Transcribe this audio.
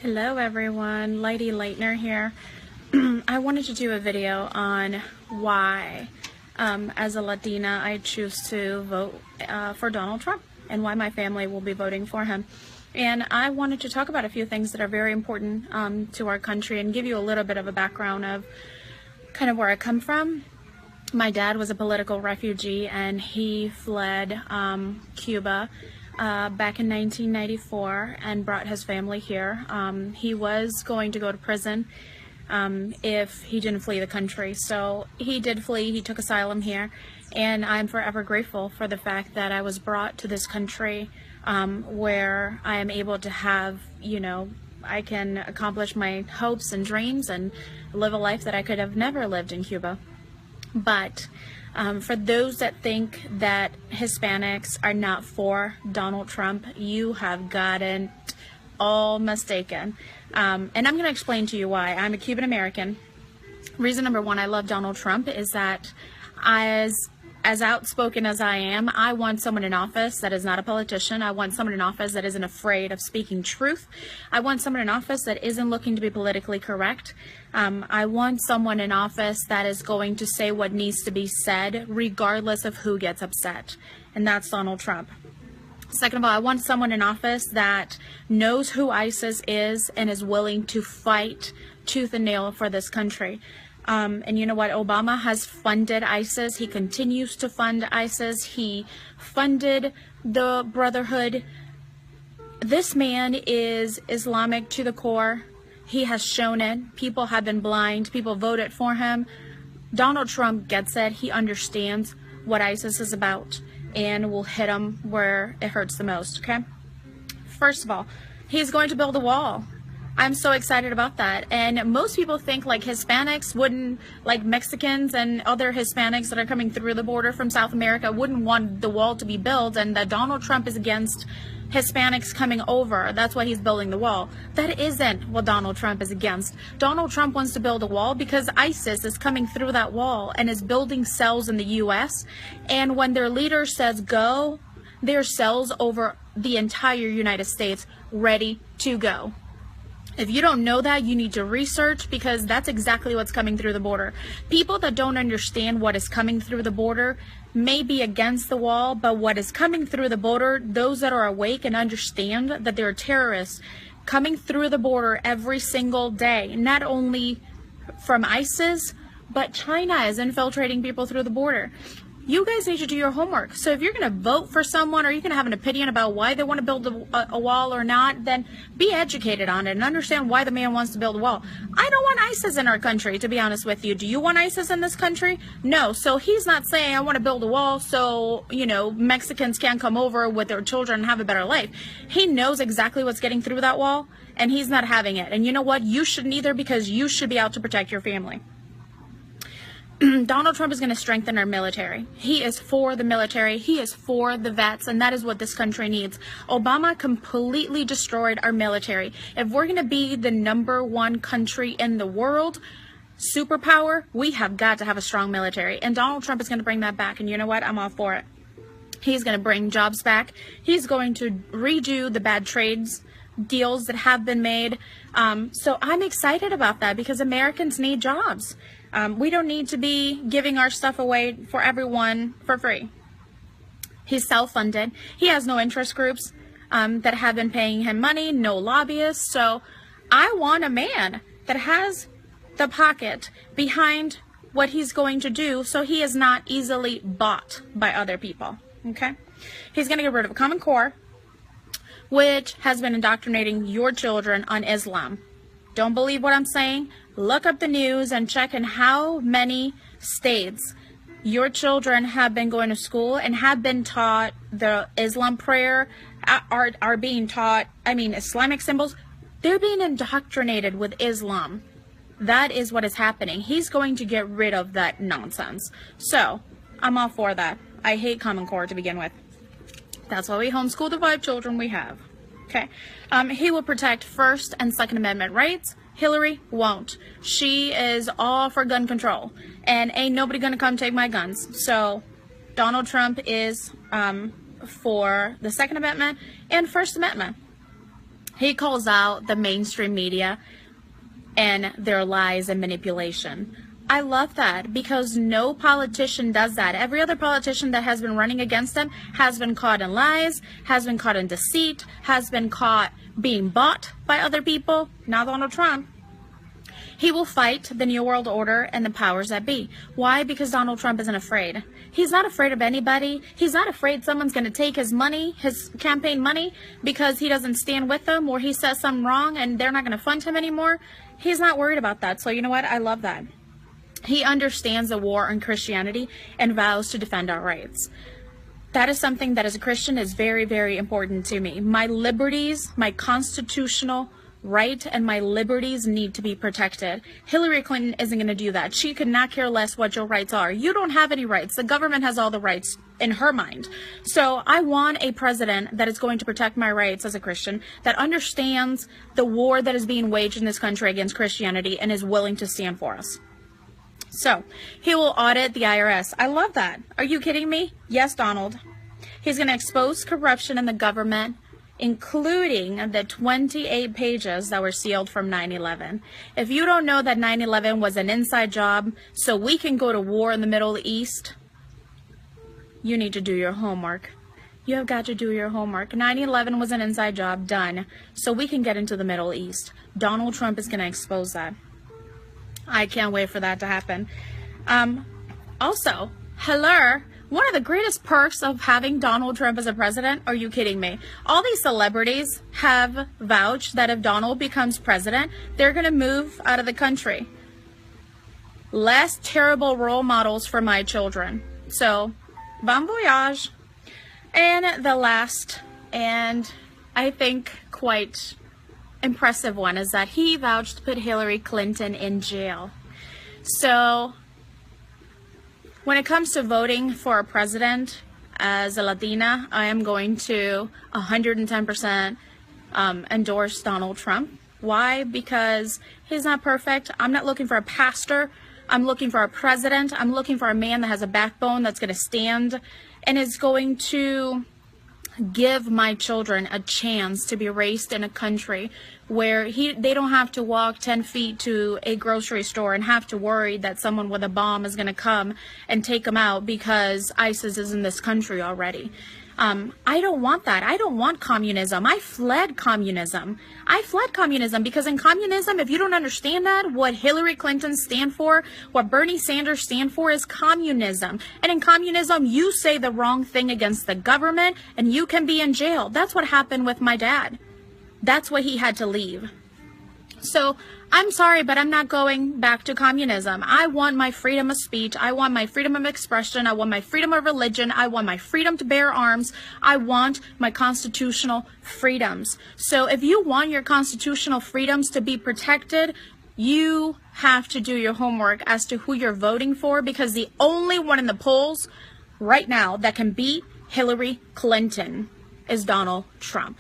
Hello everyone, Lady Leitner here. I wanted to do a video on why, as a Latina, I choose to vote for Donald Trump and why my family will be voting for him. And I wanted to talk about a few things that are very important to our country and give you a little bit of a background of kind of where I come from. My dad was a political refugee and he fled Cuba back in 1994 and brought his family here. He was going to go to prison if he didn't flee the country. So he did flee, he took asylum here, and I'm forever grateful for the fact that I was brought to this country where I am able to have, I can accomplish my hopes and dreams and live a life that I could have never lived in Cuba. But for those that think that Hispanics are not for Donald Trump, you have gotten all mistaken. And I'm going to explain to you why. I'm a Cuban American. Reason number one I love Donald Trump is that as outspoken as I am, I want someone in office that is not a politician. I want someone in office that isn't afraid of speaking truth. I want someone in office that isn't looking to be politically correct. I want someone in office that is going to say what needs to be said, regardless of who gets upset. And that's Donald Trump. Second of all, I want someone in office that knows who ISIS is and is willing to fight tooth and nail for this country. And you know what? Obama has funded ISIS. He continues to fund ISIS. He funded the Brotherhood. This man is Islamic to the core. He has shown it. People have been blind. People voted for him. Donald Trump gets it. He understands what ISIS is about and will hit him where it hurts the most, okay? First of all, he's going to build a wall. I'm so excited about that. And most people think like Hispanics wouldn't, like Mexicans and other Hispanics that are coming through the border from South America wouldn't want the wall to be built, and that Donald Trump is against Hispanics coming over. That's why he's building the wall. That isn't what Donald Trump is against. Donald Trump wants to build a wall because ISIS is coming through that wall and is building cells in the U.S. And when their leader says go, there's cells over the entire United States ready to go. If you don't know that, you need to research, because that's exactly what's coming through the border. People that don't understand what is coming through the border may be against the wall, but what is coming through the border, those that are awake and understand that there are terrorists coming through the border every single day, not only from ISIS, but China is infiltrating people through the border. You guys need to do your homework. So if you're going to vote for someone, or you're going to have an opinion about why they want to build a wall or not, then be educated on it and understand why the man wants to build a wall. I don't want ISIS in our country, to be honest with you. Do you want ISIS in this country? No. So he's not saying I want to build a wall so, Mexicans can't come over with their children and have a better life. He knows exactly what's getting through that wall, and he's not having it. And you know what? You shouldn't either, because you should be out to protect your family. Donald Trump is going to strengthen our military. He is for the military. He is for the vets, and that is what this country needs. Obama completely destroyed our military. If we're going to be the #1 country in the world, superpower, we have got to have a strong military. And Donald Trump is going to bring that back. And you know what? I'm all for it. He's going to bring jobs back. He's going to redo the bad trades deals that have been made. So I'm excited about that, because Americans need jobs. We don't need to be giving our stuff away for everyone for free. He's self-funded. He has no interest groups that have been paying him money, no lobbyists. So I want a man that has the pocket behind what he's going to do, so he is not easily bought by other people, okay? He's going to get rid of Common Core, which has been indoctrinating your children on Islam. Don't believe what I'm saying? Look up the news and check in how many states your children have been going to school and have been taught the Islam prayer, are being taught, Islamic symbols. They're being indoctrinated with Islam. That is what is happening. He's going to get rid of that nonsense. So, I'm all for that. I hate Common Core to begin with. That's why we homeschool the 5 children we have. Okay. He will protect First and Second Amendment rights. Hillary won't. She is all for gun control, and ain't nobody gonna come take my guns. So Donald Trump is for the Second Amendment and First Amendment. He calls out the mainstream media and their lies and manipulation. I love that because no politician does that. Every other politician that has been running against him has been caught in lies, has been caught in deceit, has been caught being bought by other people. Not Donald Trump. He will fight the New World Order and the powers that be. Why? Because Donald Trump isn't afraid. He's not afraid of anybody. He's not afraid someone's going to take his money, his campaign money, because he doesn't stand with them or he says something wrong and they're not going to fund him anymore. He's not worried about that. So you know what? I love that. He understands the war on Christianity and vows to defend our rights. That is something that as a Christian is very, very important to me. My liberties, my constitutional right and my liberties need to be protected. Hillary Clinton isn't going to do that. She could not care less what your rights are. You don't have any rights. The government has all the rights in her mind. So I want a president that is going to protect my rights as a Christian, that understands the war that is being waged in this country against Christianity and is willing to stand for us. So he will audit the IRS. I love that. Are you kidding me? Yes, Donald. He's going to expose corruption in the government, including the 28 pages that were sealed from 9/11. If you don't know that 9/11 was an inside job so we can go to war in the Middle East, you need to do your homework. You have got to do your homework. 9/11 was an inside job done so we can get into the Middle East. Donald Trump is going to expose that. I can't wait for that to happen. Also, hello. One of the greatest perks of having Donald Trump as a president, are you kidding me? All these celebrities have vouched that if Donald becomes president, they're going to move out of the country. Less terrible role models for my children. So, bon voyage. And the last, and I think quite impressive one, is that he vouched to put Hillary Clinton in jail. So, when it comes to voting for a president, as a Latina, I am going to 110% endorse Donald Trump. Why? Because he's not perfect. I'm not looking for a pastor. I'm looking for a president. I'm looking for a man that has a backbone, that's going to stand and is going to give my children a chance to be raised in a country where they don't have to walk 10 feet to a grocery store and have to worry that someone with a bomb is going to come and take them out because ISIS is in this country already. I don't want that. I don't want communism. I fled communism. I fled communism because in communism, if you don't understand that, what Hillary Clinton stand for, what Bernie Sanders stand for is communism. And in communism, you say the wrong thing against the government and you can be in jail. That's what happened with my dad. That's why he had to leave. So I'm sorry, but I'm not going back to communism. I want my freedom of speech. I want my freedom of expression. I want my freedom of religion. I want my freedom to bear arms. I want my constitutional freedoms. So if you want your constitutional freedoms to be protected, you have to do your homework as to who you're voting for, because the only one in the polls right now that can beat Hillary Clinton is Donald Trump.